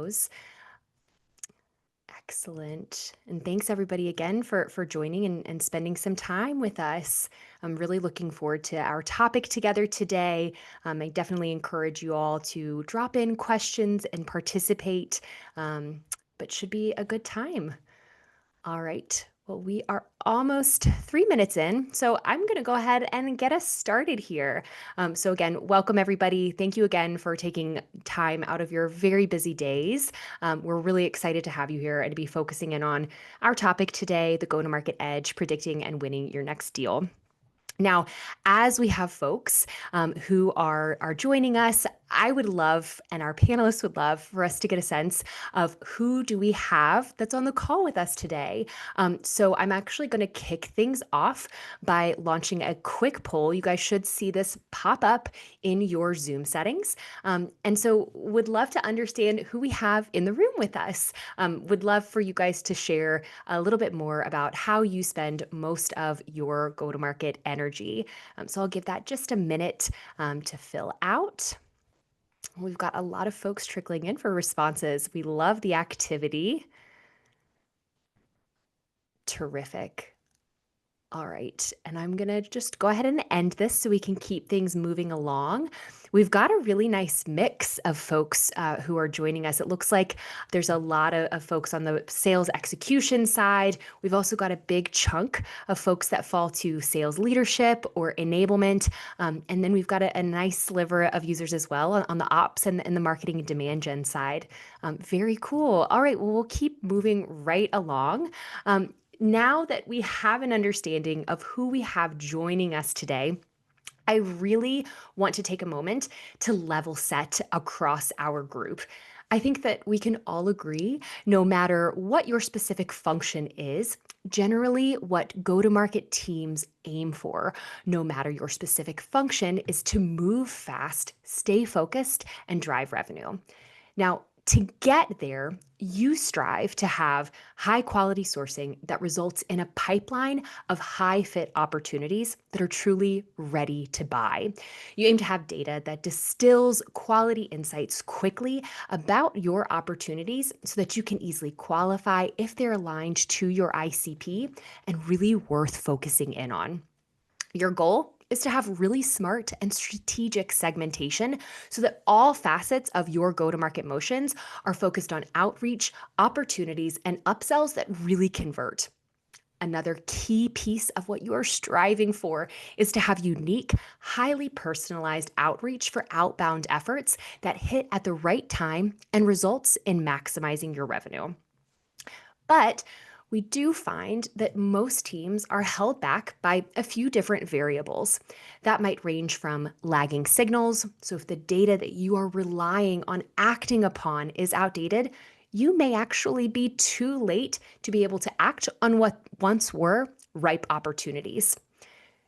those. Excellent. And thanks everybody again for joining and spending some time with us. I'm really looking forward to our topic together today. I definitely encourage you all to drop in questions and participate, but should be a good time. All right. Well, we are almost 3 minutes in, so I'm going to go ahead and get us started here. So, again, welcome everybody. Thank you again for taking time out of your very busy days. We're really excited to have you here and to be focusing in on our topic today, the go-to-market edge, predicting and winning your next deal. Now, as we have folks who are joining us, I would love, and our panelists would love, for us to get a sense of who do we have that's on the call with us today. So I'm actually going to kick things off by launching a quick poll. You guys should see this pop up in your Zoom settings. And so would love to understand who we have in the room with us. Would love for you guys to share a little bit more about how you spend most of your go-to-market energy. So I'll give that just a minute to fill out. We've got a lot of folks trickling in for responses. We love the activity. Terrific. All right, and I'm gonna just go ahead and end this so we can keep things moving along. We've got a really nice mix of folks who are joining us. It looks like there's a lot of folks on the sales execution side. We've also got a big chunk of folks that fall to sales leadership or enablement. And then we've got a nice sliver of users as well on the ops and the marketing and demand gen side. Very cool. All right, well, we'll keep moving right along. Now that we have an understanding of who we have joining us today, I really want to take a moment to level set across our group. I think that we can all agree, no matter what your specific function is, generally what go-to-market teams aim for, no matter your specific function, is to move fast, stay focused, and drive revenue. Now, to get there, you strive to have high quality sourcing that results in a pipeline of high fit opportunities that are truly ready to buy. You aim to have data that distills quality insights quickly about your opportunities so that you can easily qualify if they're aligned to your ICP and really worth focusing in on. Your goal is to have really smart and strategic segmentation so that all facets of your go-to-market motions are focused on outreach, opportunities, and upsells that really convert. Another key piece of what you are striving for is to have unique, highly personalized outreach for outbound efforts that hit at the right time and results in maximizing your revenue. But we do find that most teams are held back by a few different variables. That might range from lagging signals. So, if the data that you are relying on acting upon is outdated, you may actually be too late to be able to act on what once were ripe opportunities.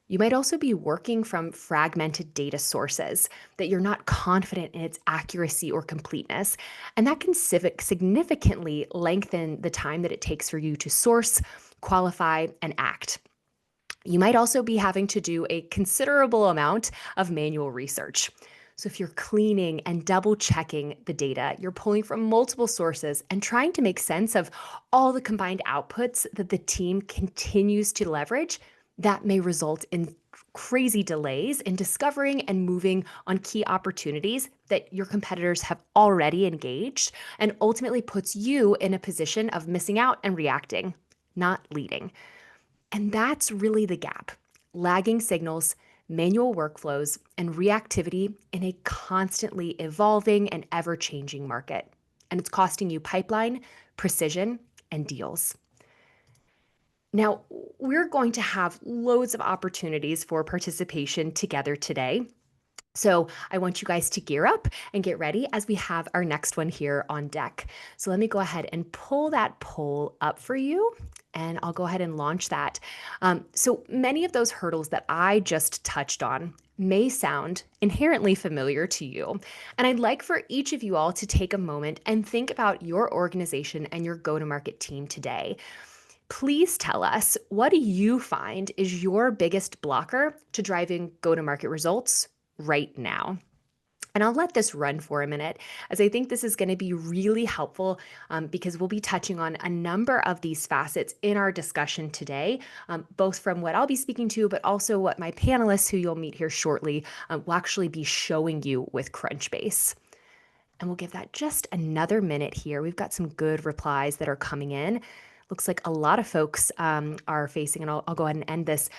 You might also be working from fragmented data sources that you're not confident in its accuracy or completeness, and that can significantly lengthen the time that it takes for you to source, qualify, and act. You might also be having to do a considerable amount of manual research. So, if you're cleaning and double checking the data, you're pulling from multiple sources and trying to make sense of all the combined outputs that the team continues to leverage, that may result in crazy delays in discovering and moving on key opportunities that your competitors have already engaged, and ultimately puts you in a position of missing out and reacting, not leading. And that's really the gap: lagging signals, manual workflows, and reactivity in a constantly evolving and ever-changing market. And it's costing you pipeline, precision, and deals. Now, we're going to have loads of opportunities for participation together today. So I want you guys to gear up and get ready as we have our next one here on deck. So let me go ahead and pull that poll up for you, and I'll go ahead and launch that. So many of those hurdles that I just touched on may sound inherently familiar to you. And I'd like for each of you all to take a moment and think about your organization and your go-to-market team today. Please tell us, what do you find is your biggest blocker to driving go-to-market results right now? And I'll let this run for a minute, as I think this is going to be really helpful because we'll be touching on a number of these facets in our discussion today, both from what I'll be speaking to, but also what my panelists, who you'll meet here shortly, will actually be showing you with Crunchbase. And we'll give that just another minute here. We've got some good replies that are coming in. Looks like a lot of folks are facing, and I'll go ahead and end this.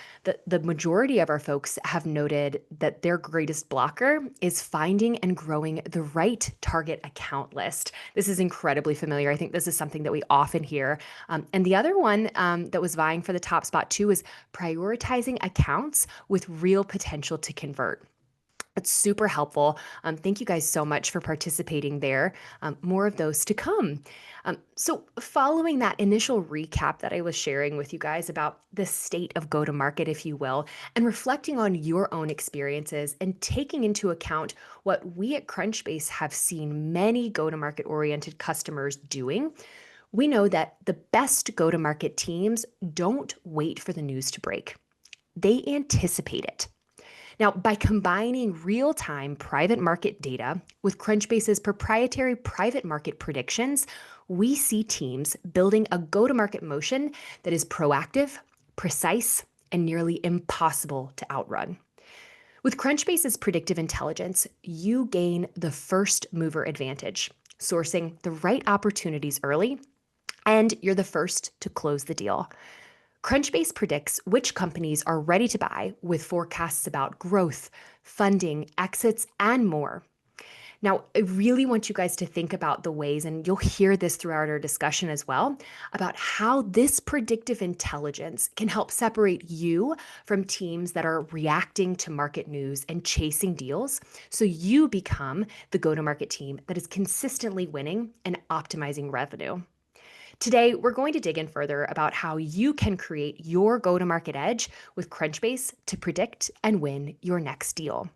The majority of our folks have noted that their greatest blocker is finding and growing the right target account list. This is incredibly familiar. I think this is something that we often hear. And the other one that was vying for the top spot too is prioritizing accounts with real potential to convert. It's super helpful. Thank you guys so much for participating there. More of those to come. So, following that initial recap that I was sharing with you guys about the state of go to market, if you will, and reflecting on your own experiences and taking into account what we at Crunchbase have seen many go to market oriented customers doing, we know that the best go to market teams don't wait for the news to break, they anticipate it. Now, by combining real time private market data with Crunchbase's proprietary private market predictions, we see teams building a go to market motion that is proactive, precise, and nearly impossible to outrun. With Crunchbase's predictive intelligence, you gain the first mover advantage, sourcing the right opportunities early, and you're the first to close the deal. Crunchbase predicts which companies are ready to buy with forecasts about growth, funding, exits, and more. Now, I really want you guys to think about the ways, and you'll hear this throughout our discussion as well, about how this predictive intelligence can help separate you from teams that are reacting to market news and chasing deals, so you become the go to market team that is consistently winning and optimizing revenue. Today, we're going to dig in further about how you can create your go to market edge with Crunchbase to predict and win your next deal.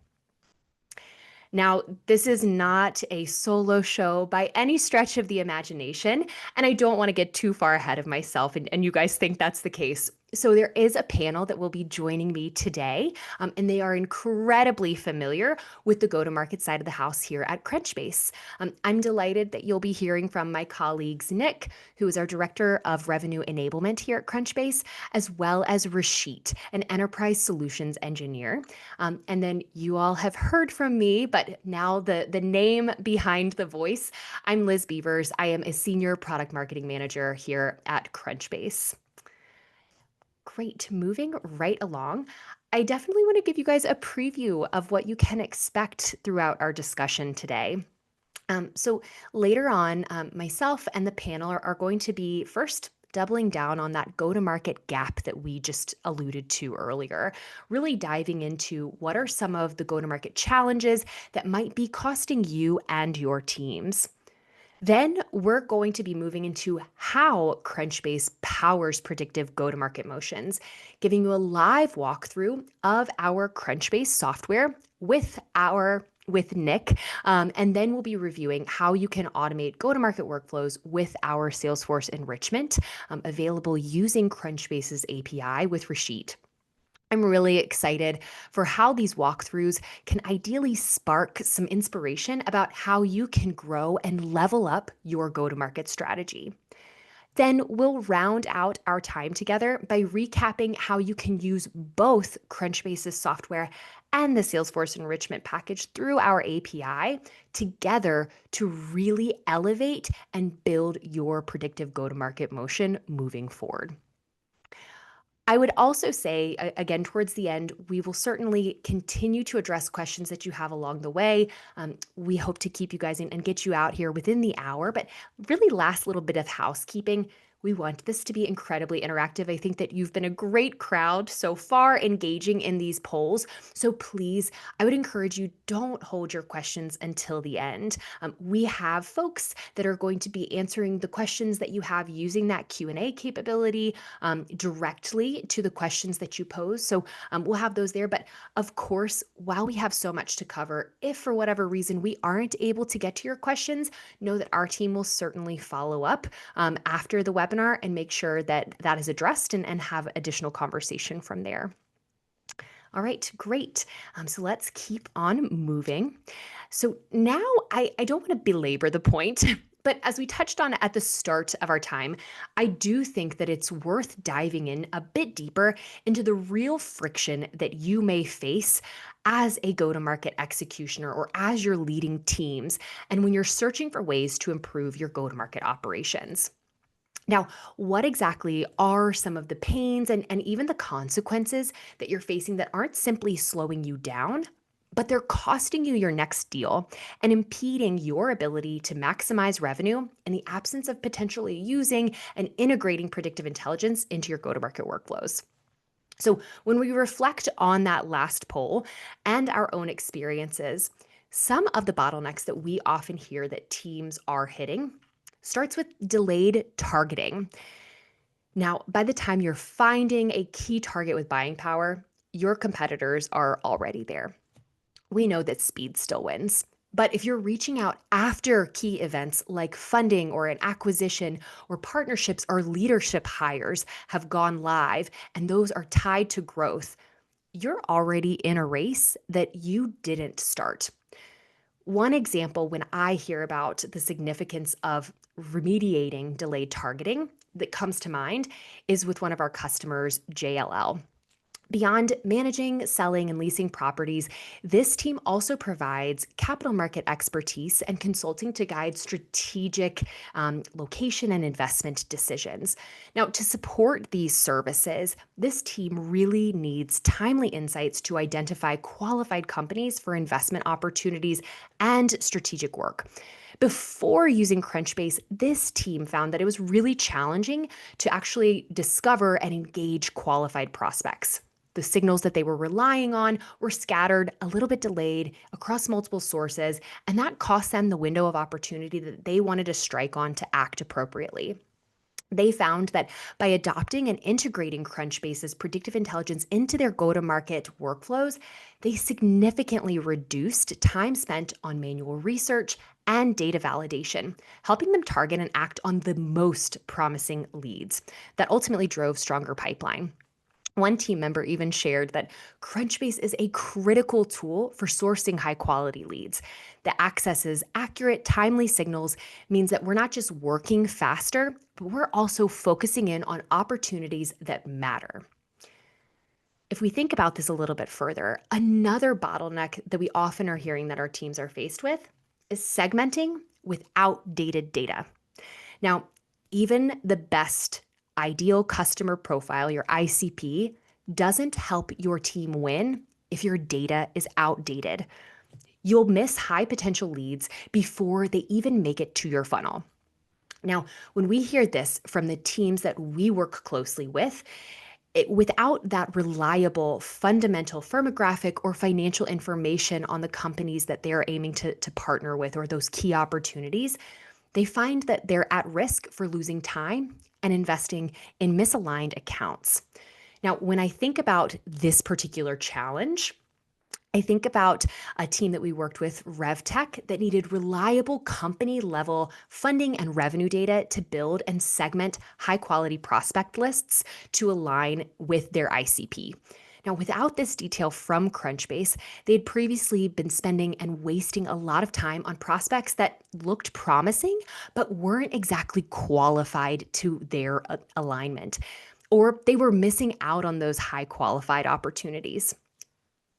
Now, this is not a solo show by any stretch of the imagination, and I don't want to get too far ahead of myself, and you guys think that's the case. So, there is a panel that will be joining me today, and they are incredibly familiar with the go to market side of the house here at Crunchbase. I'm delighted that you'll be hearing from my colleagues Nick, who is our Director of Revenue Enablement here at Crunchbase, as well as Rashit, an Enterprise Solutions Engineer. And then you all have heard from me, but now the name behind the voice, I'm Liz Beavers. I am a Senior Product Marketing Manager here at Crunchbase. Great. Moving right along, I definitely want to give you guys a preview of what you can expect throughout our discussion today. So later on, myself and the panel are going to be first doubling down on that go to market gap that we just alluded to earlier, really diving into what are some of the go to market challenges that might be costing you and your teams. Then we're going to be moving into how Crunchbase powers predictive go to market motions, giving you a live walkthrough of our Crunchbase software with Nick. And then we'll be reviewing how you can automate go to market workflows with our Salesforce enrichment available using Crunchbase's API with Rashid. I'm really excited for how these walkthroughs can ideally spark some inspiration about how you can grow and level up your go to market strategy. Then we'll round out our time together by recapping how you can use both Crunchbase's software and the Salesforce enrichment package through our API together to really elevate and build your predictive go to market motion moving forward. I would also say, again, towards the end, we will certainly continue to address questions that you have along the way. We hope to keep you guys in and get you out here within the hour. But really, last little bit of housekeeping. We want this to be incredibly interactive. I think that you've been a great crowd so far engaging in these polls. So please, I would encourage you, don't hold your questions until the end. We have folks that are going to be answering the questions that you have using that Q&A capability directly to the questions that you pose. So we'll have those there. But of course, while we have so much to cover, if for whatever reason we aren't able to get to your questions, know that our team will certainly follow up after the webinar and make sure that that is addressed and have additional conversation from there. All right, great. So let's keep on moving. So now I don't want to belabor the point, but as we touched on at the start of our time, I do think that it's worth diving in a bit deeper into the real friction that you may face as a go to market executioner or as you're leading teams and when you're searching for ways to improve your go to market operations. Now, what exactly are some of the pains and even the consequences that you're facing that aren't simply slowing you down, but they're costing you your next deal and impeding your ability to maximize revenue in the absence of potentially using and integrating predictive intelligence into your go to market workflows? So, when we reflect on that last poll and our own experiences, some of the bottlenecks that we often hear that teams are hitting starts with delayed targeting. Now, by the time you're finding a key target with buying power, your competitors are already there. We know that speed still wins. But if you're reaching out after key events like funding or an acquisition or partnerships or leadership hires have gone live and those are tied to growth, you're already in a race that you didn't start. One example when I hear about the significance of remediating delayed targeting that comes to mind is with one of our customers, JLL. Beyond managing, selling, and leasing properties, this team also provides capital market expertise and consulting to guide strategic location and investment decisions. Now, to support these services, this team really needs timely insights to identify qualified companies for investment opportunities and strategic work. Before using Crunchbase, this team found that it was really challenging to actually discover and engage qualified prospects. The signals that they were relying on were scattered, a little bit delayed across multiple sources, and that cost them the window of opportunity that they wanted to strike on to act appropriately. They found that by adopting and integrating Crunchbase's predictive intelligence into their go to market workflows, they significantly reduced time spent on manual research and data validation, helping them target and act on the most promising leads that ultimately drove stronger pipeline. One team member even shared that Crunchbase is a critical tool for sourcing high quality leads. The accesses accurate, timely signals means that we're not just working faster, but we're also focusing in on opportunities that matter. If we think about this a little bit further, another bottleneck that we often are hearing that our teams are faced with is segmenting with outdated data. Now, even the best ideal customer profile, your ICP, doesn't help your team win if your data is outdated. You'll miss high potential leads before they even make it to your funnel. Now, when we hear this from the teams that we work closely with, without that reliable fundamental firmographic or financial information on the companies that they're aiming to partner with or those key opportunities, they find that they're at risk for losing time and investing in misaligned accounts. Now, when I think about this particular challenge, I think about a team that we worked with, RevTech, that needed reliable company level funding and revenue data to build and segment high quality prospect lists to align with their ICP. Now, without this detail from Crunchbase, they'd previously been spending and wasting a lot of time on prospects that looked promising, but weren't exactly qualified to their alignment, or they were missing out on those high qualified opportunities.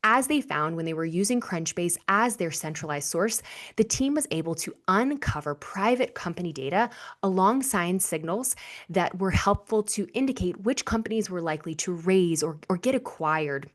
As they found when they were using Crunchbase as their centralized source, the team was able to uncover private company data alongside signals that were helpful to indicate which companies were likely to raise or get acquired.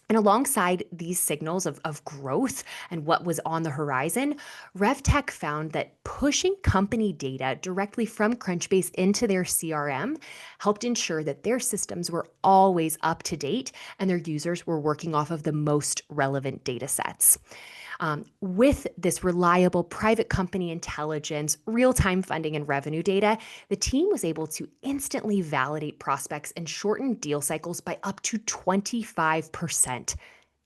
And alongside these signals of growth and what was on the horizon, RevTech found that pushing company data directly from Crunchbase into their CRM helped ensure that their systems were always up to date and their users were working off of the most relevant data sets. With this reliable private company intelligence, real time funding, and revenue data, the team was able to instantly validate prospects and shorten deal cycles by up to 25%.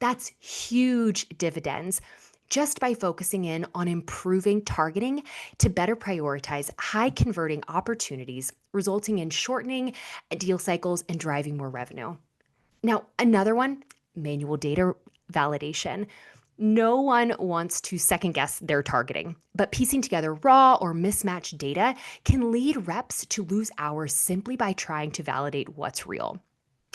That's huge dividends just by focusing in on improving targeting to better prioritize high converting opportunities, resulting in shortening deal cycles and driving more revenue. Now, another one, manual data validation. No one wants to second guess their targeting, but piecing together raw or mismatched data can lead reps to lose hours simply by trying to validate what's real.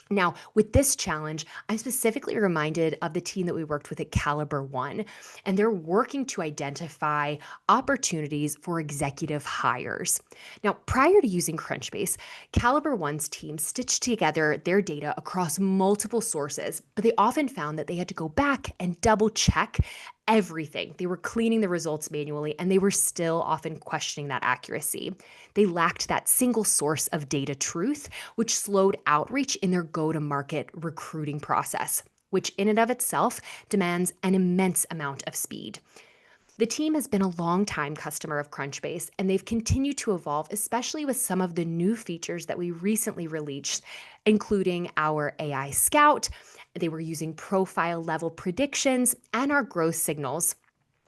Now, with this challenge, I'm specifically reminded of the team that we worked with at Caliber One, and they're working to identify opportunities for executive hires. Now, prior to using Crunchbase, Caliber One's team stitched together their data across multiple sources, but they often found that they had to go back and double check everything. They were cleaning the results manually, and they were still often questioning that accuracy. They lacked that single source of data truth, which slowed outreach in their go to market recruiting process, which in and of itself demands an immense amount of speed. The team has been a long-time customer of Crunchbase, and they've continued to evolve, especially with some of the new features that we recently released, including our AI Scout. They were using profile level predictions and our growth signals.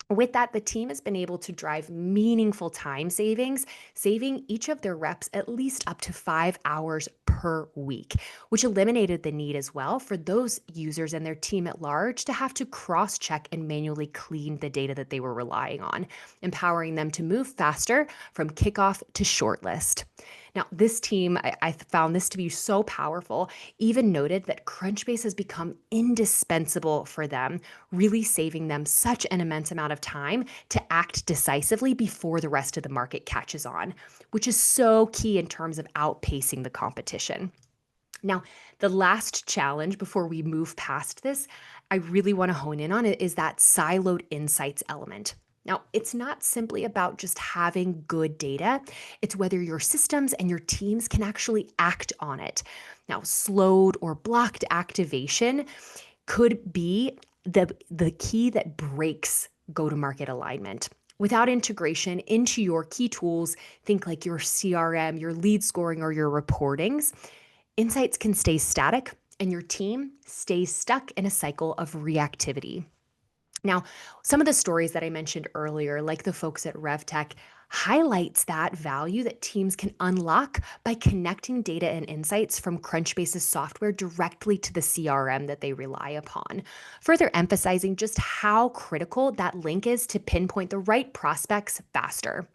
With that, the team has been able to drive meaningful time savings, saving each of their reps at least up to 5 hours per week, which eliminated the need as well for those users and their team at large to have to cross check and manually clean the data that they were relying on, empowering them to move faster from kickoff to shortlist. Now, this team, I found this to be so powerful, even noted that Crunchbase has become indispensable for them, really saving them such an immense amount of time to act decisively before the rest of the market catches on, which is so key in terms of outpacing the competition. Now, the last challenge before we move past this, I really want to hone in on it is that siloed insights element. Now, it's not simply about just having good data, it's whether your systems and your teams can actually act on it. Now, slowed or blocked activation could be the key that breaks go to market alignment. Without integration into your key tools, think like your CRM, your lead scoring, or your reportings, insights can stay static and your team stays stuck in a cycle of reactivity. Now, some of the stories that I mentioned earlier, like the folks at RevTech, highlights that value that teams can unlock by connecting data and insights from Crunchbase's software directly to the CRM that they rely upon, further emphasizing just how critical that link is to pinpoint the right prospects faster.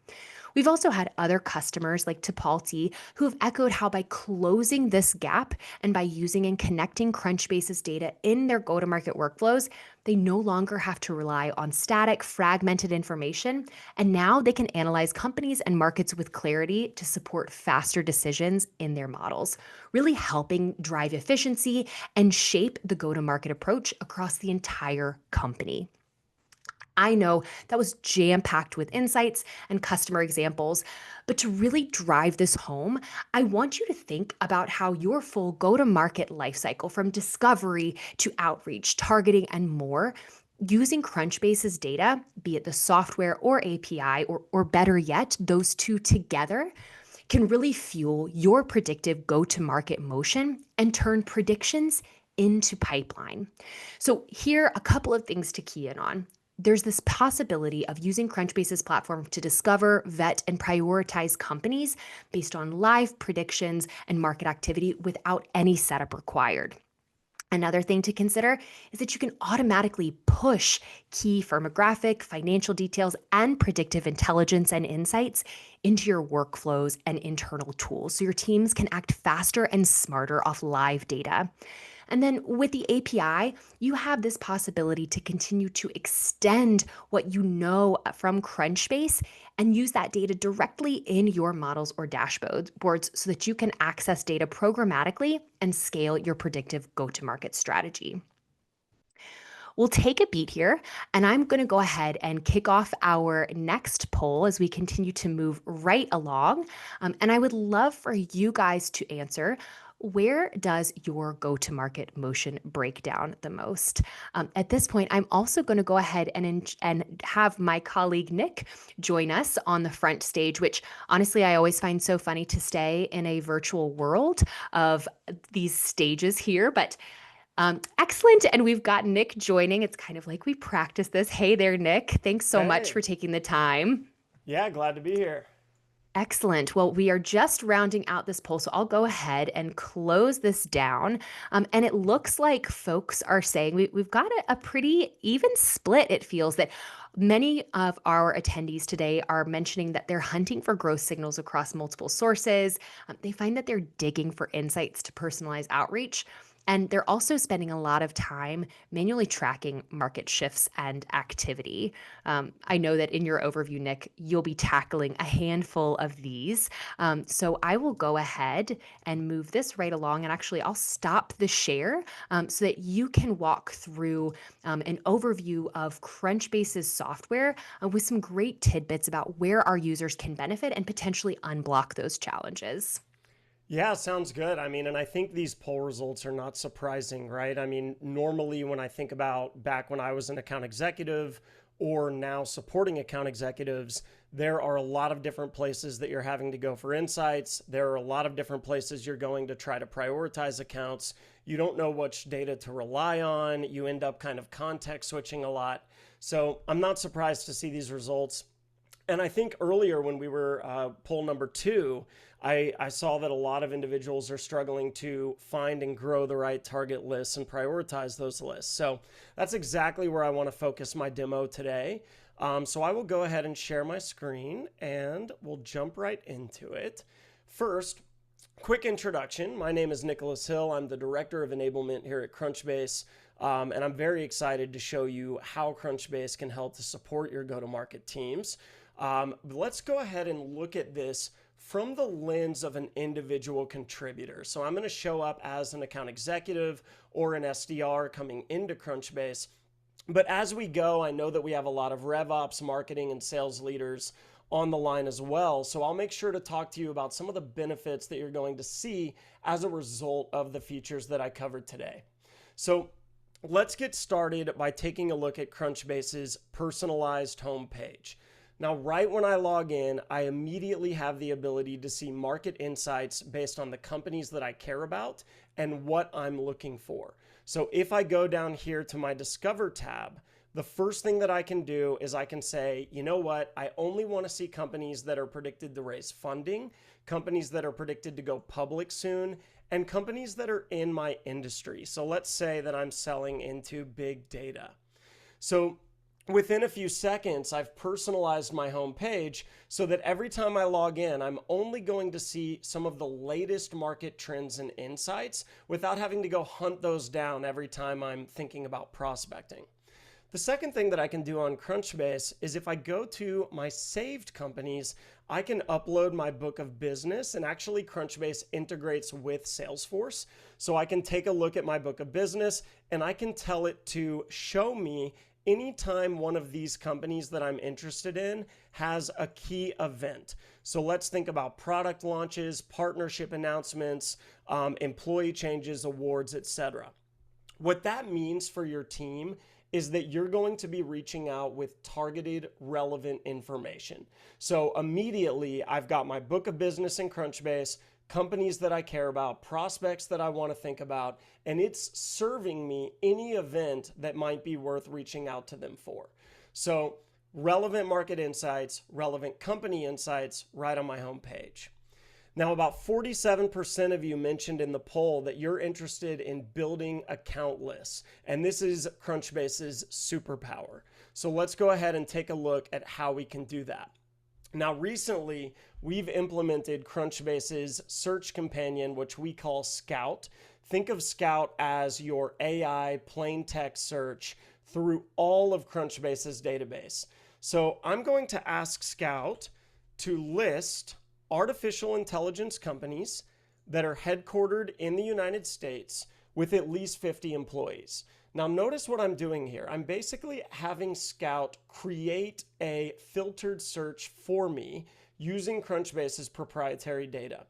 We've also had other customers like Tipalti who have echoed how by closing this gap and by using and connecting Crunchbase's data in their go to market workflows, they no longer have to rely on static, fragmented information. And now they can analyze companies and markets with clarity to support faster decisions in their models, really helping drive efficiency and shape the go to market approach across the entire company. I know that was jam packed with insights and customer examples, but to really drive this home, I want you to think about how your full go to market lifecycle from discovery to outreach, targeting, and more. Using Crunchbase's data, be it the software or API, or better yet, those two together, can really fuel your predictive go to market motion and turn predictions into pipeline. So, here are a couple of things to key in on. There's this possibility of using Crunchbase's platform to discover, vet, and prioritize companies based on live predictions and market activity without any setup required. Another thing to consider is that you can automatically push key firmographic, financial details, and predictive intelligence and insights into your workflows and internal tools so your teams can act faster and smarter off live data. And then with the API, you have this possibility to continue to extend what you know from Crunchbase and use that data directly in your models or dashboards so that you can access data programmatically and scale your predictive go-to-market strategy. We'll take a beat here, and I'm going to go ahead and kick off our next poll as we continue to move right along. And I would love for you guys to answer, where does your go-to-market motion break down the most? At this point, I'm also going to go ahead and have my colleague Nick join us on the front stage, which honestly, I always find so funny to stay in a virtual world of these stages here, but excellent. And we've got Nick joining. It's kind of like we practice this. Hey there, Nick. Thanks so much Hey, for taking the time. yeah, glad to be here. Excellent. Well, we are just rounding out this poll, so I'll go ahead and close this down. And it looks like folks are saying we've got a pretty even split. It feels that many of our attendees today are mentioning that they're hunting for growth signals across multiple sources. They find that they're digging for insights to personalize outreach. And they're also spending a lot of time manually tracking market shifts and activity. I know that in your overview, Nick, you'll be tackling a handful of these. So I will go ahead and move this right along. And actually, I'll stop the share so that you can walk through an overview of Crunchbase's software with some great tidbits about where our users can benefit and potentially unblock those challenges. Yeah, sounds good. I mean, and I think these poll results are not surprising, right? I mean, normally when I think about back when I was an account executive or now supporting account executives, there are a lot of different places that you're having to go for insights. There are a lot of different places you're going to try to prioritize accounts. You don't know which data to rely on. You end up kind of context switching a lot. So I'm not surprised to see these results. And I think earlier when we were poll number two, I saw that a lot of individuals are struggling to find and grow the right target lists and prioritize those lists. So that's exactly where I want to focus my demo today. So I will go ahead and share my screen and we'll jump right into it. First, quick introduction. My name is Nicholas Hill. I'm the Director of Enablement here at Crunchbase. And I'm very excited to show you how Crunchbase can help to support your go-to-market teams. Let's go ahead and look at this from the lens of an individual contributor. So I'm going to show up as an account executive or an SDR coming into Crunchbase. But as we go, I know that we have a lot of RevOps, marketing, and sales leaders on the line as well. So I'll make sure to talk to you about some of the benefits that you're going to see as a result of the features that I covered today. So let's get started by taking a look at Crunchbase's personalized homepage. Now, right when I log in, I immediately have the ability to see market insights based on the companies that I care about and what I'm looking for. So if I go down here to my Discover tab, the first thing that I can do is I can say, you know what, I only want to see companies that are predicted to raise funding, companies that are predicted to go public soon, and companies that are in my industry. So let's say that I'm selling into big data. So within a few seconds, I've personalized my homepage so that every time I log in, I'm only going to see some of the latest market trends and insights without having to go hunt those down every time I'm thinking about prospecting. The second thing that I can do on Crunchbase is if I go to my saved companies, I can upload my book of business, and actually Crunchbase integrates with Salesforce. So I can take a look at my book of business and I can tell it to show me anytime one of these companies that I'm interested in has a key event. So let's think about product launches, partnership announcements, employee changes, awards, etc. What that means for your team is that you're going to be reaching out with targeted, relevant information. So immediately, I've got my book of business in Crunchbase, companies that I care about, prospects that I want to think about, and it's serving me any event that might be worth reaching out to them for. So relevant market insights, relevant company insights right on my homepage. Now, about 47% of you mentioned in the poll that you're interested in building account lists, and this is Crunchbase's superpower. So let's go ahead and take a look at how we can do that. Now, recently, we've implemented Crunchbase's search companion, which we call Scout. Think of Scout as your AI plain text search through all of Crunchbase's database. So I'm going to ask Scout to list artificial intelligence companies that are headquartered in the United States with at least 50 employees. Now, notice what I'm doing here. I'm basically having Scout create a filtered search for me using Crunchbase's proprietary data.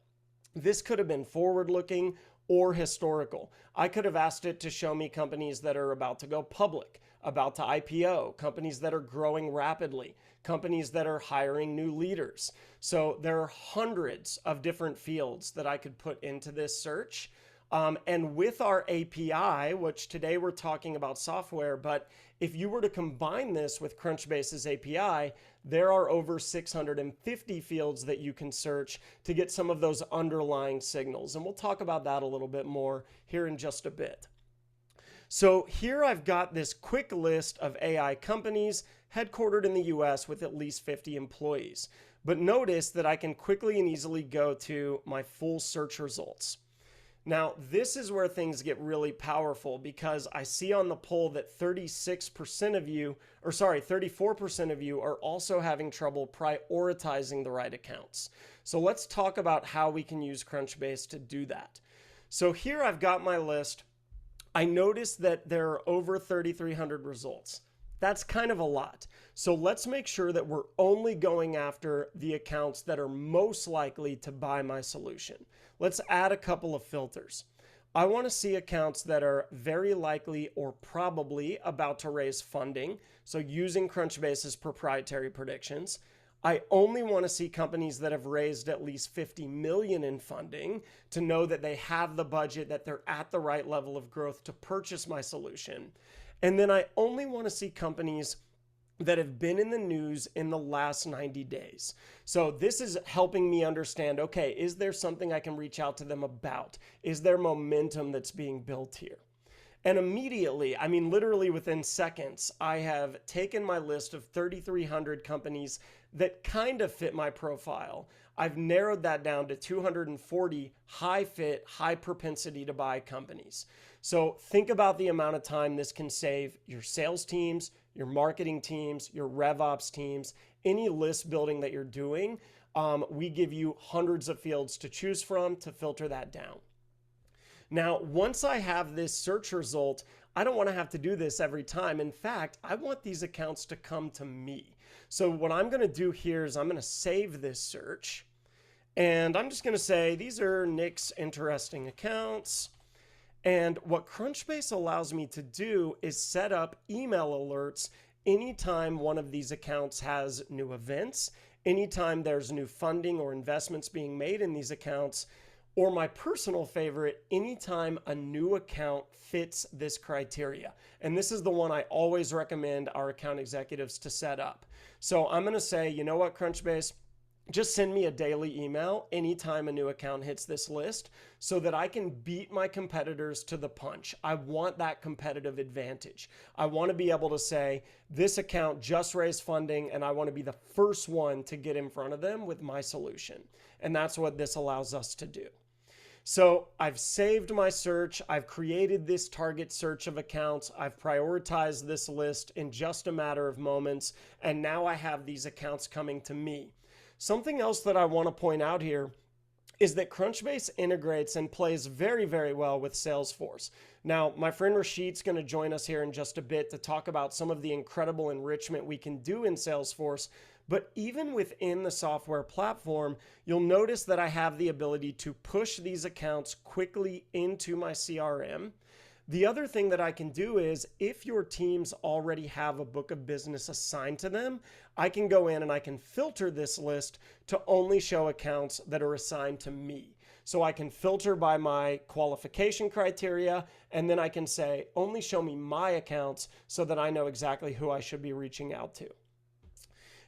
This could have been forward-looking or historical. I could have asked it to show me companies that are about to go public, about to IPO, companies that are growing rapidly, companies that are hiring new leaders. So there are hundreds of different fields that I could put into this search. And with our API, which today we're talking about software, but if you were to combine this with Crunchbase's API, there are over 650 fields that you can search to get some of those underlying signals. And we'll talk about that a little bit more here in just a bit. So here I've got this quick list of AI companies headquartered in the US with at least 50 employees. But notice that I can quickly and easily go to my full search results. Now, this is where things get really powerful because I see on the poll that 34% of you are also having trouble prioritizing the right accounts. So let's talk about how we can use Crunchbase to do that. So here I've got my list. I noticed that there are over 3,300 results. That's kind of a lot. So let's make sure that we're only going after the accounts that are most likely to buy my solution. Let's add a couple of filters. I want to see accounts that are very likely or probably about to raise funding. So using Crunchbase's proprietary predictions. I only want to see companies that have raised at least 50 million in funding to know that they have the budget, that they're at the right level of growth to purchase my solution. And then I only want to see companies that have been in the news in the last 90 days. So this is helping me understand, okay, is there something I can reach out to them about? Is there momentum that's being built here? And immediately, I mean, literally within seconds, I have taken my list of 3,300 companies that kind of fit my profile. I've narrowed that down to 240 high fit, high propensity to buy companies. So think about the amount of time this can save your sales teams, your marketing teams, your RevOps teams, any list building that you're doing. We give you hundreds of fields to choose from to filter that down. Now, once I have this search result, I don't want to have to do this every time. In fact, I want these accounts to come to me. So what I'm going to do here is I'm going to save this search. And I'm just going to say, these are Nick's interesting accounts. And what Crunchbase allows me to do is set up email alerts anytime one of these accounts has new events, anytime there's new funding or investments being made in these accounts, or my personal favorite, anytime a new account fits this criteria. And this is the one I always recommend our account executives to set up. So I'm going to say, you know what, Crunchbase, just send me a daily email anytime a new account hits this list so that I can beat my competitors to the punch. I want that competitive advantage. I want to be able to say, this account just raised funding and I want to be the first one to get in front of them with my solution. And that's what this allows us to do. So I've saved my search. I've created this target search of accounts. I've prioritized this list in just a matter of moments. And now I have these accounts coming to me. Something else that I want to point out here is that Crunchbase integrates and plays very, very well with Salesforce. Now, my friend Rashid's going to join us here in just a bit to talk about some of the incredible enrichment we can do in Salesforce. But even within the software platform, you'll notice that I have the ability to push these accounts quickly into my CRM. The other thing that I can do is if your teams already have a book of business assigned to them, I can go in and I can filter this list to only show accounts that are assigned to me. So I can filter by my qualification criteria, and then I can say, only show me my accounts so that I know exactly who I should be reaching out to.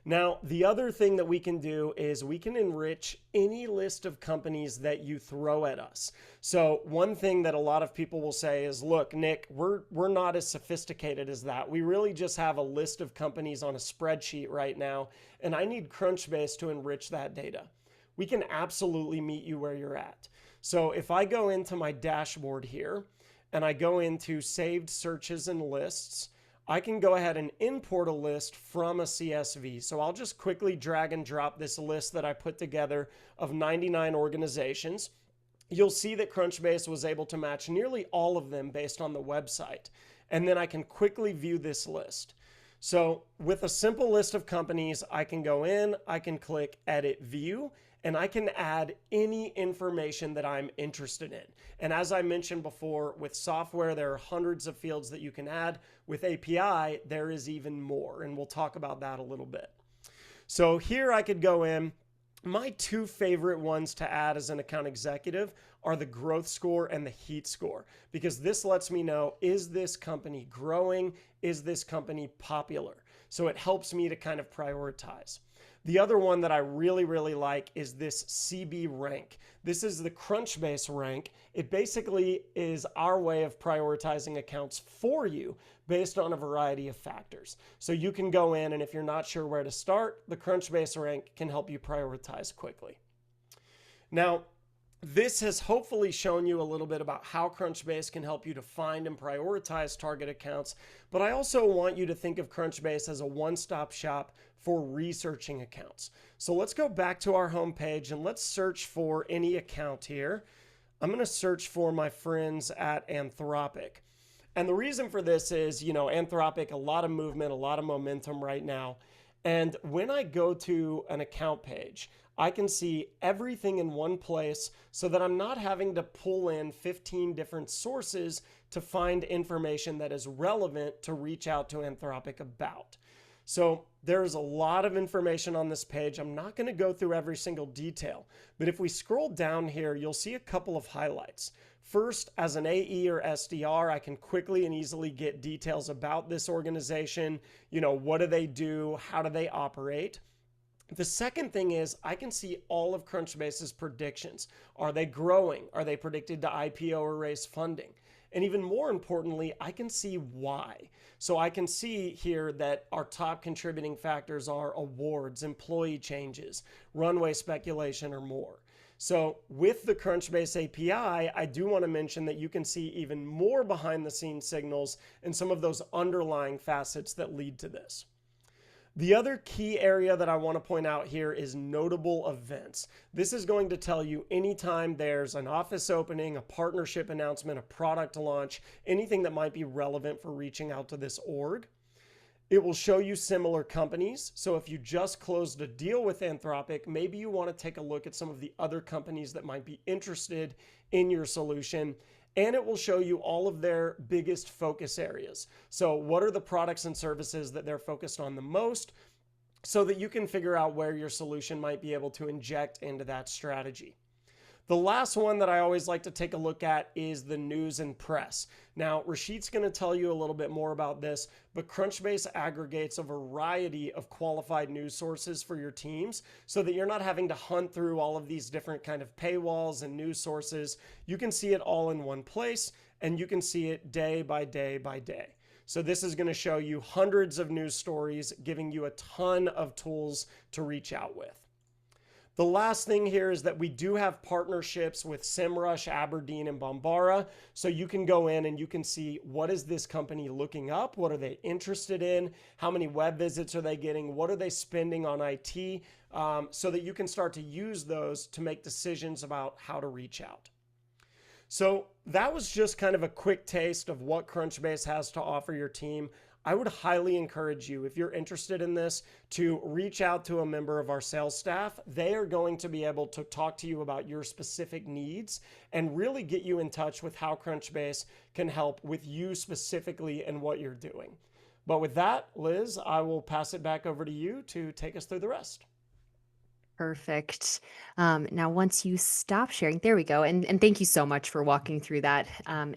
Now, the other thing that we can do is we can enrich any list of companies that you throw at us. So one thing that a lot of people will say is, look, Nick, we're not as sophisticated as that. We really just have a list of companies on a spreadsheet right now, and I need Crunchbase to enrich that data. We can absolutely meet you where you're at. So if I go into my dashboard here and I go into saved searches and lists, I can go ahead and import a list from a CSV. So I'll just quickly drag and drop this list that I put together of 99 organizations. You'll see that Crunchbase was able to match nearly all of them based on the website. And then I can quickly view this list. So with a simple list of companies, I can go in, I can click Edit View, and I can add any information that I'm interested in. And as I mentioned before, with software, there are hundreds of fields that you can add. With API, there is even more, and we'll talk about that a little bit. So here I could go in, My two favorite ones to add as an account executive are the growth score and the heat score, because this lets me know, is this company growing? Is this company popular? So it helps me to kind of prioritize. The other one that I really, really like is this CB rank. This is the Crunchbase rank. It basically is our way of prioritizing accounts for you based on a variety of factors. So you can go in, and if you're not sure where to start, the Crunchbase rank can help you prioritize quickly. Now, this has hopefully shown you a little bit about how Crunchbase can help you to find and prioritize target accounts, but I also want you to think of Crunchbase as a one-stop shop for researching accounts. So let's go back to our homepage and let's search for any account here. I'm going to search for my friends at Anthropic. And the reason for this is, Anthropic, a lot of movement, a lot of momentum right now. And when I go to an account page, I can see everything in one place so that I'm not having to pull in 15 different sources to find information that is relevant to reach out to Anthropic about. So there's a lot of information on this page. I'm not going to go through every single detail, but if we scroll down here, you'll see a couple of highlights. First, as an AE or SDR, I can quickly and easily get details about this organization. What do they do? How do they operate? The second thing is I can see all of Crunchbase's predictions. Are they growing? Are they predicted to IPO or raise funding? And even more importantly, I can see why. So I can see here that our top contributing factors are awards, employee changes, runway speculation, or more. So with the Crunchbase API, I do want to mention that you can see even more behind the scenes signals and some of those underlying facets that lead to this. The other key area that I want to point out here is notable events. This is going to tell you anytime there's an office opening, a partnership announcement, a product launch, anything that might be relevant for reaching out to this org. It will show you similar companies. So if you just closed a deal with Anthropic, maybe you want to take a look at some of the other companies that might be interested in your solution. And it will show you all of their biggest focus areas. So what are the products and services that they're focused on the most, so that you can figure out where your solution might be able to inject into that strategy. The last one that I always like to take a look at is the news and press. Now, Rashid's going to tell you a little bit more about this, but Crunchbase aggregates a variety of qualified news sources for your teams so that you're not having to hunt through all of these different kind of paywalls and news sources. You can see it all in one place, and you can see it day by day by day. So this is going to show you hundreds of news stories, giving you a ton of tools to reach out with. The last thing here is that we do have partnerships with SEMrush, Aberdeen, and Bombara. So you can go in and you can see, what is this company looking up? What are they interested in? How many web visits are they getting? What are they spending on IT? So that you can start to use those to make decisions about how to reach out. So that was just kind of a quick taste of what Crunchbase has to offer your team. I would highly encourage you, if you're interested in this, to reach out to a member of our sales staff. They are going to be able to talk to you about your specific needs and really get you in touch with how Crunchbase can help with you specifically and what you're doing. But with that, Liz, I will pass it back over to you to take us through the rest. Perfect. Now, once you stop sharing, there we go. And thank you so much for walking through that,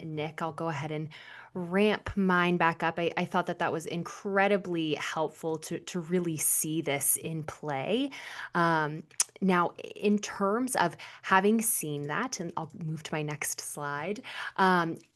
Nick. I'll go ahead and ramp mine back up. I thought that was incredibly helpful to really see this in play. Now, in terms of having seen that, and I'll move to my next slide,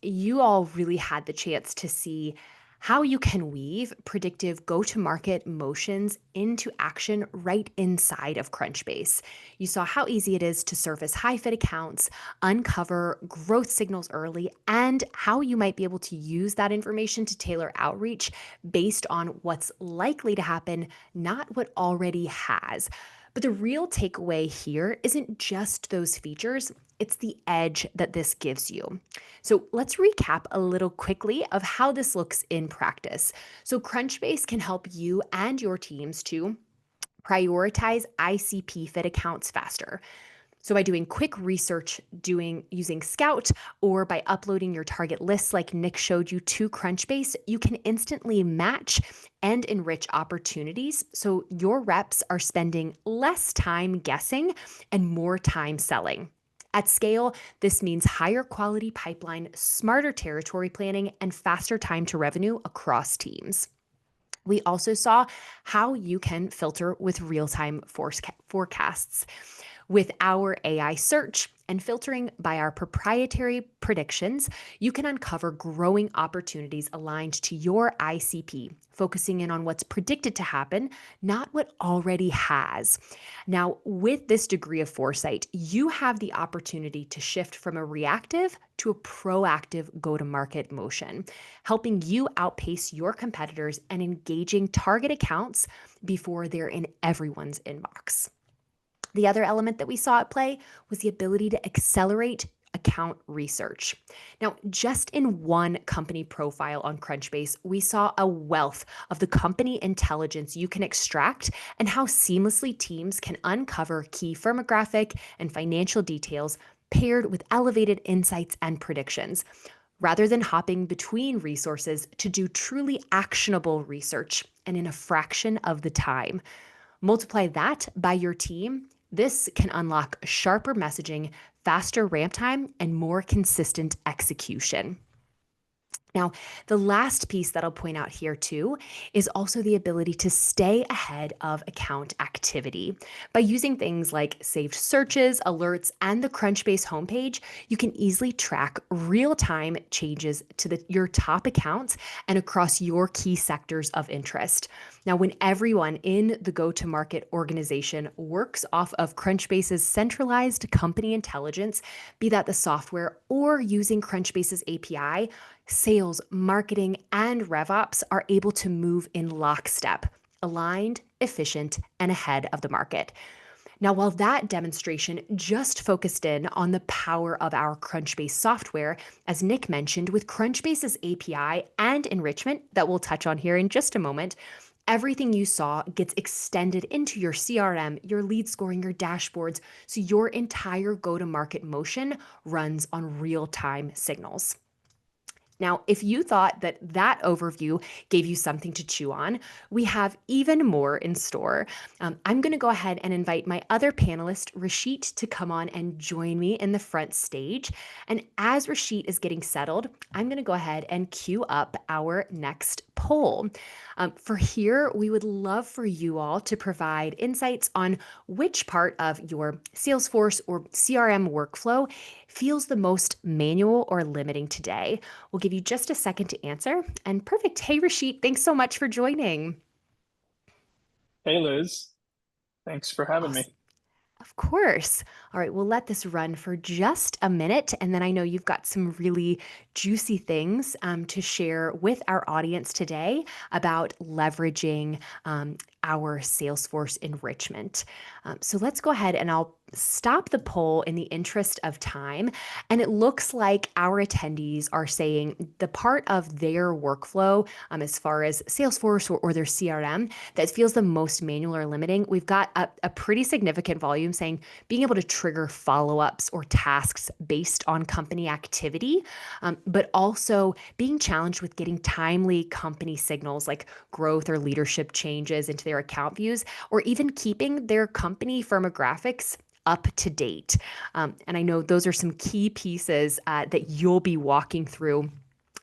you all really had the chance to see how you can weave predictive go-to-market motions into action right inside of Crunchbase. You saw how easy it is to surface high-fit accounts, uncover growth signals early, and how you might be able to use that information to tailor outreach based on what's likely to happen, not what already has. But the real takeaway here isn't just those features, it's the edge that this gives you. So let's recap a little quickly of how this looks in practice. So Crunchbase can help you and your teams to prioritize ICP fit accounts faster, So by doing quick research, using Scout, or by uploading your target lists like Nick showed you to Crunchbase, you can instantly match and enrich opportunities. So your reps are spending less time guessing and more time selling. At scale, this means higher quality pipeline, smarter territory planning, and faster time to revenue across teams. We also saw how you can filter with real time forecasts. With our AI search and filtering by our proprietary predictions, you can uncover growing opportunities aligned to your ICP, focusing in on what's predicted to happen, not what already has. Now, with this degree of foresight, you have the opportunity to shift from a reactive to a proactive go to market motion, helping you outpace your competitors and engaging target accounts before they're in everyone's inbox. The other element that we saw at play was the ability to accelerate account research. Now, just in one company profile on Crunchbase, we saw a wealth of the company intelligence you can extract and how seamlessly teams can uncover key firmographic and financial details paired with elevated insights and predictions. Rather than hopping between resources to do truly actionable research and in a fraction of the time. Multiply that by your team. This can unlock sharper messaging, faster ramp time, and more consistent execution. Now, the last piece that I'll point out here too is also the ability to stay ahead of account activity. By using things like saved searches, alerts, and the Crunchbase homepage, you can easily track real-time changes to your top accounts and across your key sectors of interest. Now, when everyone in the go-to-market organization works off of Crunchbase's centralized company intelligence, be that the software or using Crunchbase's API, sales, marketing, and RevOps are able to move in lockstep, aligned, efficient, and ahead of the market. Now, while that demonstration just focused in on the power of our Crunchbase software, as Nick mentioned, with Crunchbase's API and enrichment that we'll touch on here in just a moment, everything you saw gets extended into your CRM, your lead scoring, your dashboards, so your entire go-to-market motion runs on real-time signals. Now, if you thought that that overview gave you something to chew on, we have even more in store. I'm going to go ahead and invite my other panelist, Rashit, to come on and join me in the front stage. And as Rashit is getting settled, I'm going to go ahead and queue up our next poll. For here, we would love for you all to provide insights on which part of your Salesforce or CRM workflow feels the most manual or limiting today. We'll give you just a second to answer. And perfect. Hey, Rashit, thanks so much for joining. Hey, Liz. Thanks for having me. Awesome. Of course. All right, we'll let this run for just a minute. And then I know you've got some really juicy things to share with our audience today about leveraging our Salesforce enrichment. So let's go ahead and I'll stop the poll in the interest of time. And it looks like our attendees are saying the part of their workflow, as far as Salesforce or their CRM, that feels the most manual or limiting. We've got a pretty significant volume saying being able to trigger follow-ups or tasks based on company activity, but also being challenged with getting timely company signals like growth or leadership changes into their account views, or even keeping their company firmographics up to date. And I know those are some key pieces that you'll be walking through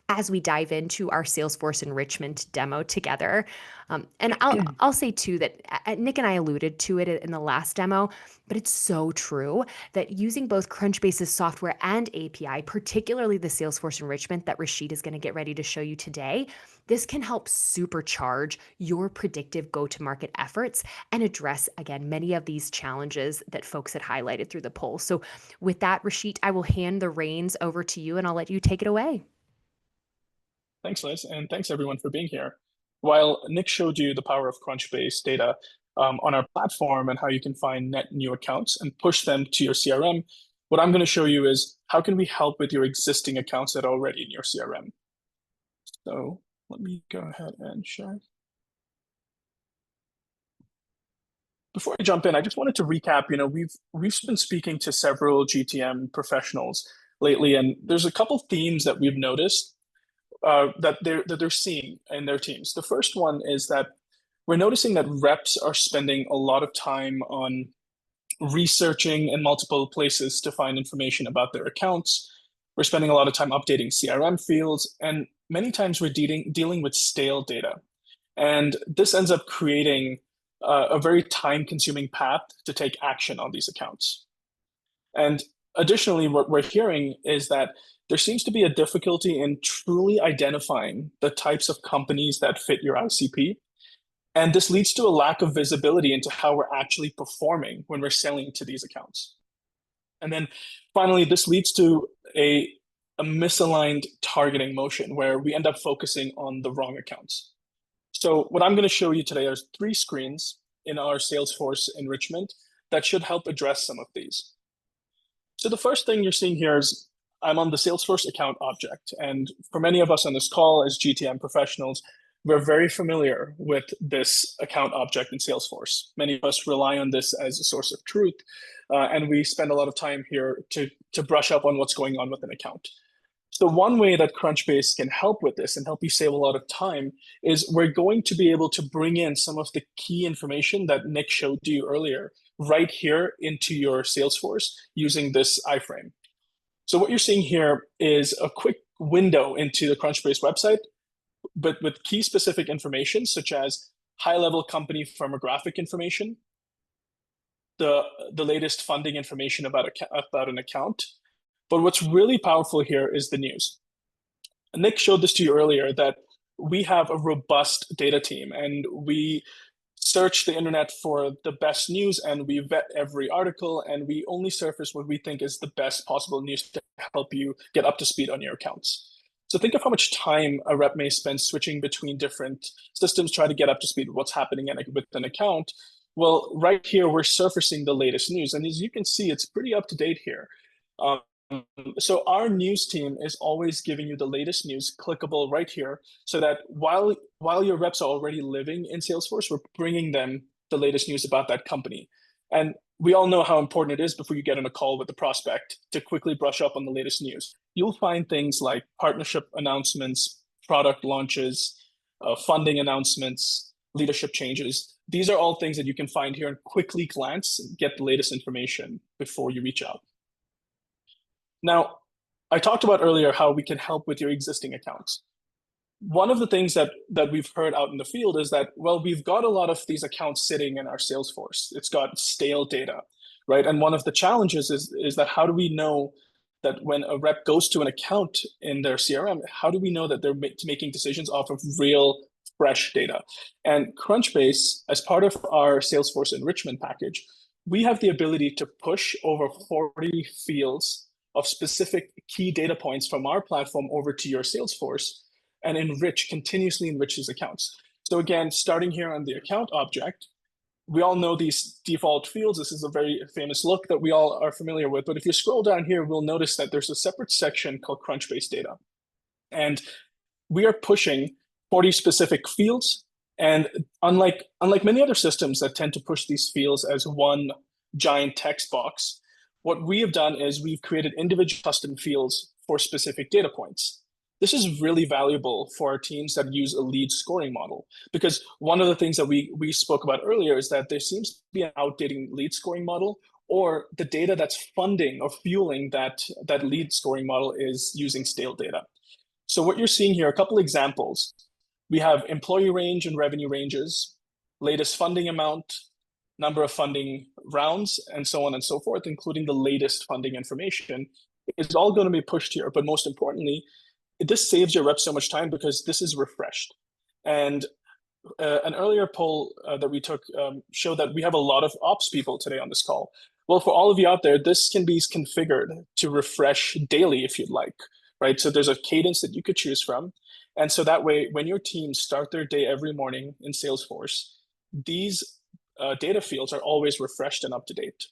as we dive into our Salesforce enrichment demo together. And I'll say too that Nick and I alluded to it in the last demo, but it's so true that using both Crunchbase's software and API, particularly the Salesforce enrichment that Rashid is going to get ready to show you today, this can help supercharge your predictive go-to-market efforts and address, again, many of these challenges that folks had highlighted through the poll. So with that, Rashid, I will hand the reins over to you and I'll let you take it away. Thanks, Liz, and thanks everyone for being here. While Nick showed you the power of Crunchbase data on our platform and how you can find net new accounts and push them to your CRM, what I'm going to show you is how can we help with your existing accounts that are already in your CRM. So let me go ahead and share. before I jump in, I just wanted to recap. We've been speaking to several GTM professionals lately, and there's a couple themes that we've noticed that they're seeing in their teams. The first one is that we're noticing that reps are spending a lot of time on researching in multiple places to find information about their accounts. We're spending a lot of time updating CRM fields, and many times we're dealing with stale data. And this ends up creating a very time-consuming path to take action on these accounts. And additionally, what we're hearing is that there seems to be a difficulty in truly identifying the types of companies that fit your ICP. And this leads to a lack of visibility into how we're actually performing when we're selling to these accounts. And then finally, this leads to a misaligned targeting motion where we end up focusing on the wrong accounts. So what I'm going to show you today are 3 screens in our Salesforce enrichment that should help address some of these. So the first thing you're seeing here is I'm on the Salesforce account object. And for many of us on this call as GTM professionals, we're very familiar with this account object in Salesforce. Many of us rely on this as a source of truth, and we spend a lot of time here to brush up on what's going on with an account. So one way that Crunchbase can help with this and help you save a lot of time is we're going to be able to bring in some of the key information that Nick showed you earlier right here into your Salesforce using this iframe. So what you're seeing here is a quick window into the Crunchbase website, but with key specific information such as high-level company firmographic information, the latest funding information about an account. But what's really powerful here is the news. Nick showed this to you earlier that we have a robust data team and we search the internet for the best news and we vet every article and we only surface what we think is the best possible news to help you get up to speed on your accounts. So think of how much time a rep may spend switching between different systems, trying to get up to speed with what's happening with an account. Well, right here, we're surfacing the latest news. And as you can see, it's pretty up to date here. So our news team is always giving you the latest news clickable right here so that while your reps are already living in Salesforce, we're bringing them the latest news about that company. And we all know how important it is before you get on a call with the prospect to quickly brush up on the latest news. You'll find things like partnership announcements, product launches, funding announcements, leadership changes. These are all things that you can find here and quickly glance and get the latest information before you reach out. Now, I talked about earlier how we can help with your existing accounts. One of the things that we've heard out in the field is that, well, we've got a lot of these accounts sitting in our Salesforce. It's got stale data, right? And one of the challenges is that how do we know that when a rep goes to an account in their CRM, how do we know that they're making decisions off of real, fresh data? And Crunchbase, as part of our Salesforce enrichment package, we have the ability to push over 40 fields of specific key data points from our platform over to your Salesforce and continuously enrich these accounts. So again, starting here on the account object, we all know these default fields. This is a very famous look that we all are familiar with. But if you scroll down here, we'll notice that there's a separate section called Crunchbase data. And we are pushing 40 specific fields. And unlike many other systems that tend to push these fields as one giant text box, what we have done is we've created individual custom fields for specific data points. This is really valuable for our teams that use a lead scoring model, because one of the things that we spoke about earlier is that there seems to be an outdated lead scoring model, or the data that's funding or fueling that lead scoring model is using stale data. So what you're seeing here, a couple examples. We have employee range and revenue ranges, latest funding amount, number of funding rounds, and so on and so forth, including the latest funding information. It's all going to be pushed here. But most importantly, this saves your reps so much time because this is refreshed. And an earlier poll that we took showed that we have a lot of ops people today on this call. Well, for all of you out there, this can be configured to refresh daily if you'd like, right? So there's a cadence that you could choose from. And so that way, when your teams start their day every morning in Salesforce, these data fields are always refreshed and up to date.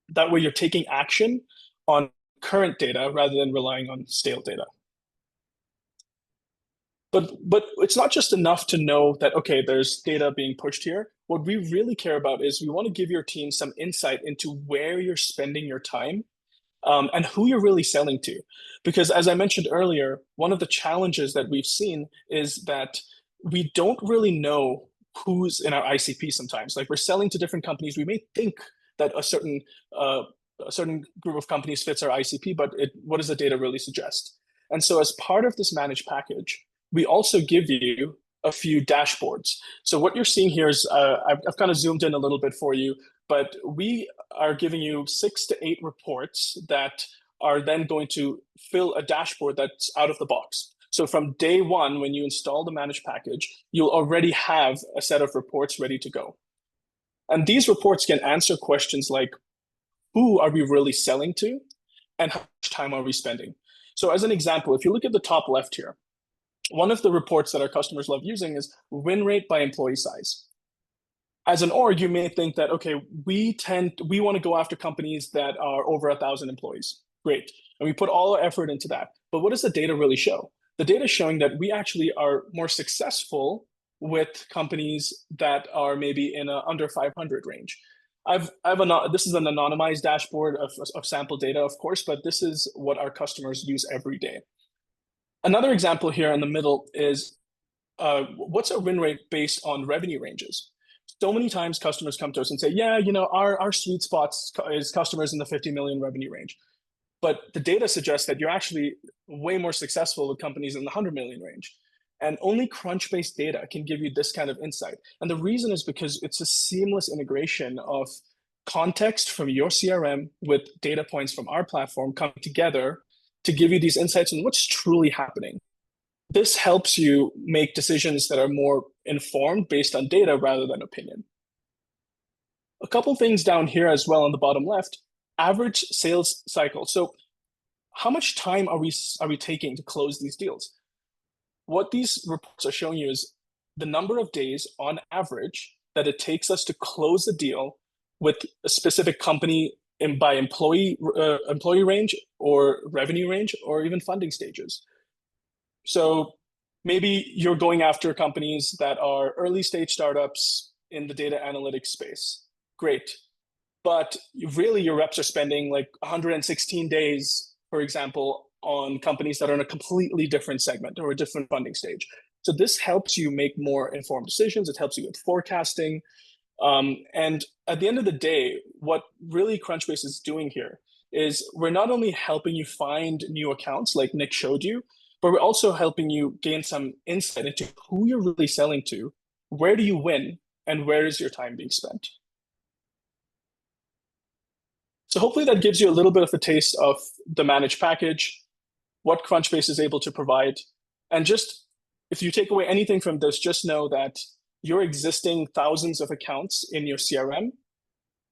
That way you're taking action on current data rather than relying on stale data. But it's not just enough to know that, okay, there's data being pushed here. What we really care about is we want to give your team some insight into where you're spending your time, and who you're really selling to. Because as I mentioned earlier, one of the challenges that we've seen is that we don't really know who's in our ICP sometimes. Like, we're selling to different companies. We may think that uh, a certain group of companies fits our ICP, but what does the data really suggest? And so as part of this managed package, we also give you a few dashboards. So what you're seeing here is, I've kind of zoomed in a little bit for you, but we are giving you 6 to 8 reports that are then going to fill a dashboard that's out of the box. So from day one, when you install the managed package, you'll already have a set of reports ready to go. And these reports can answer questions like, who are we really selling to? And how much time are we spending? So as an example, if you look at the top left here, one of the reports that our customers love using is win rate by employee size. As an org, you may think that, okay, we want to go after companies that are over 1,000 employees. Great. And we put all our effort into that. But what does the data really show? The data is showing that we actually are more successful with companies that are maybe in a under 500 range. This is an anonymized dashboard of sample data, of course, but this is what our customers use every day. Another example here in the middle is what's our win rate based on revenue ranges? So many times customers come to us and say, yeah, our sweet spot is customers in the 50 million revenue range. But the data suggests that you're actually way more successful with companies in the 100 million range. And only Crunchbase data can give you this kind of insight. And the reason is because it's a seamless integration of context from your CRM with data points from our platform coming together to give you these insights on what's truly happening. This helps you make decisions that are more informed based on data rather than opinion. A couple things down here as well on the bottom left, average sales cycle. So how much time are we taking to close these deals? What these reports are showing you is the number of days on average that it takes us to close a deal with a specific company by employee range or revenue range or even funding stages. So maybe you're going after companies that are early stage startups in the data analytics space. Great. But really your reps are spending like 116 days, for example, on companies that are in a completely different segment or a different funding stage. So this helps you make more informed decisions. It helps you with forecasting. And at the end of the day, what really Crunchbase is doing here is we're not only helping you find new accounts like Nick showed you, but we're also helping you gain some insight into who you're really selling to, where do you win, and where is your time being spent. So hopefully that gives you a little bit of a taste of the managed package, what Crunchbase is able to provide. And just if you take away anything from this, just know that your existing thousands of accounts in your CRM,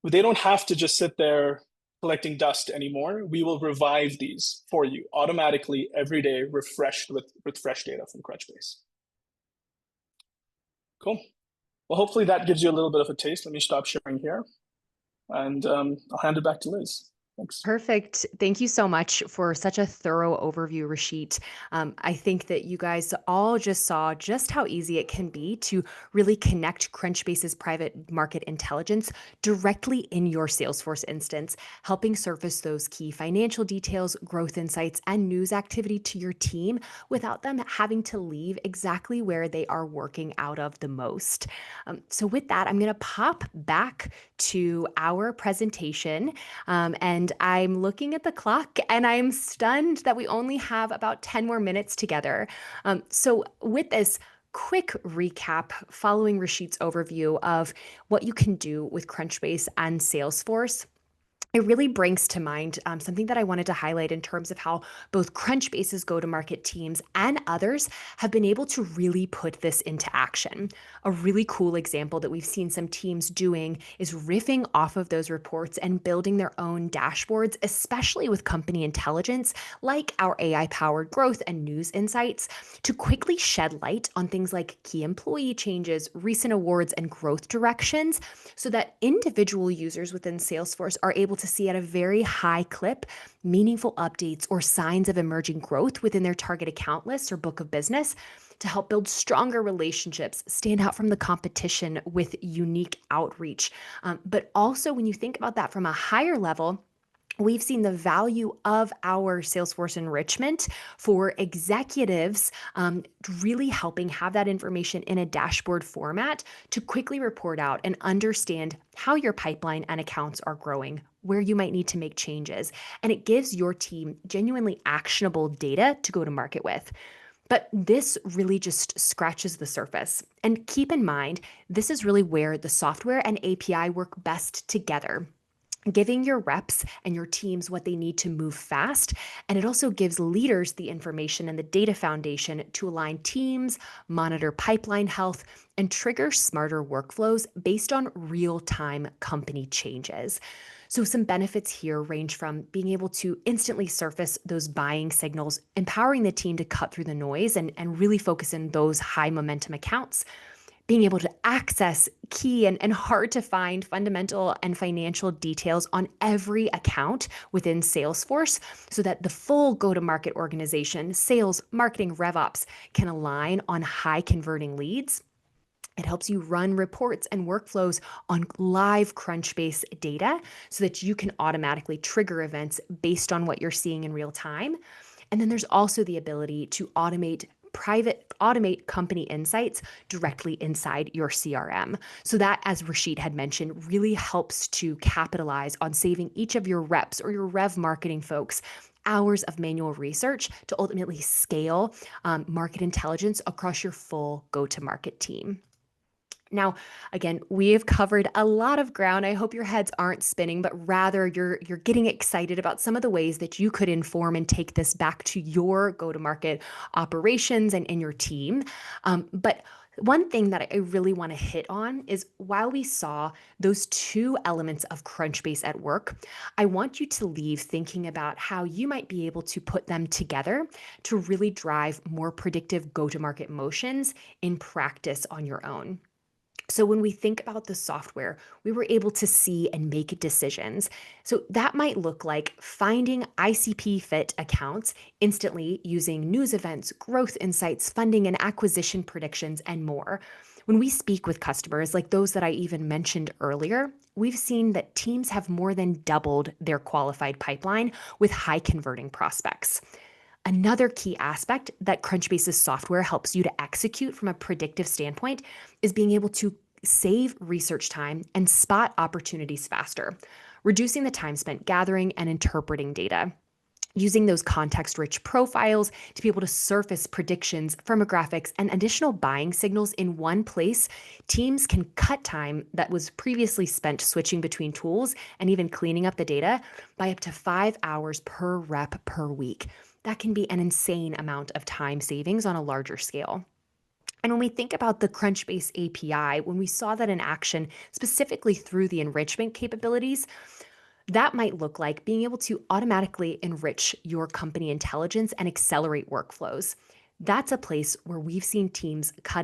they don't have to just sit there collecting dust anymore. We will revive these for you automatically every day, refreshed with fresh data from Crunchbase. Cool. Well, hopefully that gives you a little bit of a taste. Let me stop sharing here. And I'll hand it back to Liz. Thanks. Perfect. Thank you so much for such a thorough overview, Rashit. I think that you guys all just saw just how easy it can be to really connect Crunchbase's private market intelligence directly in your Salesforce instance, helping surface those key financial details, growth insights, and news activity to your team without them having to leave exactly where they are working out of the most. So with that, I'm going to pop back to our presentation. And I'm looking at the clock and I'm stunned that we only have about 10 more minutes together. So with this quick recap following Rashid's overview of what you can do with Crunchbase and Salesforce, it really brings to mind something that I wanted to highlight in terms of how both Crunchbase's go-to-market teams and others have been able to really put this into action. A really cool example that we've seen some teams doing is riffing off of those reports and building their own dashboards, especially with company intelligence, like our AI-powered growth and news insights, to quickly shed light on things like key employee changes, recent awards, and growth directions, so that individual users within Salesforce are able to to see at a very high clip meaningful updates or signs of emerging growth within their target account list or book of business to help build stronger relationships, stand out from the competition with unique outreach. But also, when you think about that from a higher level, we've seen the value of our Salesforce enrichment for executives, really helping have that information in a dashboard format to quickly report out and understand how your pipeline and accounts are growing, where you might need to make changes. And it gives your team genuinely actionable data to go to market with. But this really just scratches the surface. And keep in mind, this is really where the software and API work best together, giving your reps and your teams what they need to move fast. And it also gives leaders the information and the data foundation to align teams, monitor pipeline health, and trigger smarter workflows based on real-time company changes. So some benefits here range from being able to instantly surface those buying signals, empowering the team to cut through the noise and really focus in those high momentum accounts, being able to access key and hard to find fundamental and financial details on every account within Salesforce so that the full go-to-market organization, sales, marketing, RevOps, can align on high converting leads. It helps you run reports and workflows on live Crunchbase data so that you can automatically trigger events based on what you're seeing in real time. And then there's also the ability to automate company insights directly inside your CRM. So that, as Rashid had mentioned, really helps to capitalize on saving each of your reps or your rev marketing folks hours of manual research to ultimately scale market intelligence across your full go-to-market team. Now, again, we have covered a lot of ground. I hope your heads aren't spinning, but rather you're getting excited about some of the ways that you could inform and take this back to your go-to-market operations and your team. But one thing that I really want to hit on is while we saw those two elements of Crunchbase at work, I want you to leave thinking about how you might be able to put them together to really drive more predictive go-to-market motions in practice on your own. So when we think about the software, we were able to see and make decisions. So that might look like finding ICP fit accounts instantly using news events, growth insights, funding and acquisition predictions, and more. When we speak with customers like those that I even mentioned earlier, we've seen that teams have more than doubled their qualified pipeline with high converting prospects. Another key aspect that Crunchbase's software helps you to execute from a predictive standpoint is being able to save research time and spot opportunities faster, reducing the time spent gathering and interpreting data. Using those context-rich profiles to be able to surface predictions, firmographics, and additional buying signals in one place, teams can cut time that was previously spent switching between tools and even cleaning up the data by up to 5 hours per rep per week. That can be an insane amount of time savings on a larger scale. And when we think about the Crunchbase API, when we saw that in action, specifically through the enrichment capabilities, that might look like being able to automatically enrich your company intelligence and accelerate workflows. That's a place where we've seen teams cutting